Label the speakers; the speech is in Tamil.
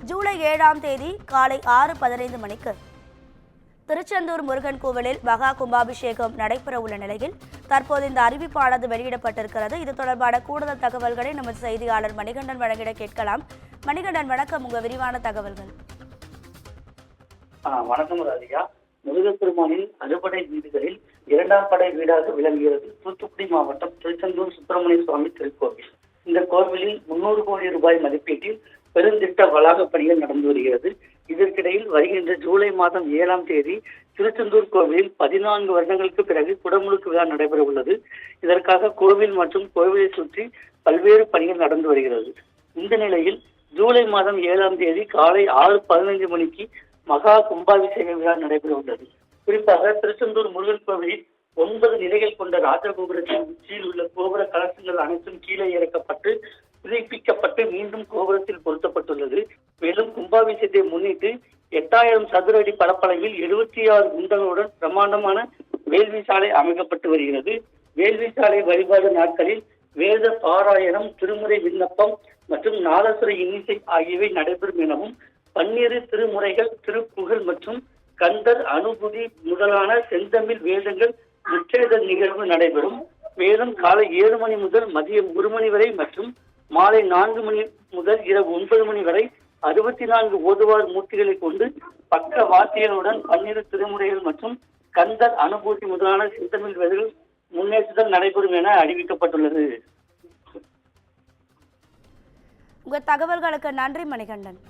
Speaker 1: ஜூலை 7ஆம் தேதி காலை 6:15 மணிக்கு திருச்செந்தூர் முருகன் கோவிலில் மகா கும்பாபிஷேகம் நடைபெற உள்ள நிலையில் தற்போது இந்த அறிவிப்பானது வெளியிடப்பட்டிருக்கிறது. இது தொடர்பான கூடுதல் தகவல்களை நமது செய்தியாளர் மணிகண்டன் வழங்கிட கேட்கலாம். மணிகண்டன், வணக்கம். உங்க விரிவான தகவல்கள்.
Speaker 2: வணக்கம் ராதிகா. முருகப்பெருமானின் அறுபடை வீடுகளில் 2ஆம் படை வீடாக விளங்குகிறது தூத்துக்குடி மாவட்டம் திருச்செந்தூர் சுப்பிரமணிய சுவாமி திருக்கோவில். இந்த கோவிலில் 300 கோடி ரூபாய் மதிப்பீட்டில் பெருந்திட்ட வளாக பணிகள் நடந்து வருகிறது. இதற்கிடையில் வருகின்ற ஜூலை மாதம் 7ஆம் தேதி திருச்செந்தூர் கோவிலில் 14 வருடங்களுக்கு பிறகு குடமுழுக்கு விழா நடைபெற உள்ளது. இதற்காக கோவில் மற்றும் கோவிலை சுற்றி பல்வேறு பணிகள் நடந்து வருகிறது. இந்த நிலையில் ஜூலை மாதம் 7ஆம் தேதி காலை 6:15 மணிக்கு மகா கும்பாபிஷேக விழா நடைபெற உள்ளது. குறிப்பாக திருச்செந்தூர் முருகன் கோவிலில் 9 நிலைகள் கொண்ட ராஜகோபுரத்தின் உச்சியில் உள்ள கோபுர கலசங்கள் அனைத்தும் கீழே இறக்கப்பட்டு புதுப்பிக்கப்பட்டு மீண்டும் கோபுரத்தில் பொருத்தப்பட்டுள்ளது. மேலும் கும்பாபிஷேகத்தை முன்னிட்டு 8000 சதுர அடி பரப்பளவில் 76 குண்டங்களுடன் பிரம்மாண்டமான வேள்வி சாலை அமைக்கப்பட்டு வருகிறது. வேள்வி சாலை வழிபாடு நாட்களில் வேத பாராயணம், திருமுறை விண்ணப்பம் மற்றும் நாதசுர இன்னிசை ஆகியவை நடைபெறும் எனவும் 12 திருமுறைகள், திருப்புகழ் மற்றும் கந்தர் அனுபூதி முதலான செந்தமிழ் வேதங்கள் முற்றேதல் நிகழ்வு நடைபெறும். மேலும் காலை 7 மணி முதல் மதியம் 1 மணி வரை மற்றும் மாலை 4 மணி முதல் இரவு 9 மணி வரை 64 ஓதுவார் மூர்த்திகளை கொண்டு பக்க வாத்தியங்களுடன் 12 திருமுறைகள் மற்றும் கந்தர் அனுபூதி முதலான செந்தமிழ் வேதங்கள் முன்னேற்றுதல் நடைபெறும் என அறிவிக்கப்பட்டுள்ளது.
Speaker 1: உங்க தகவல்களுக்கு நன்றி மணிகண்டன்.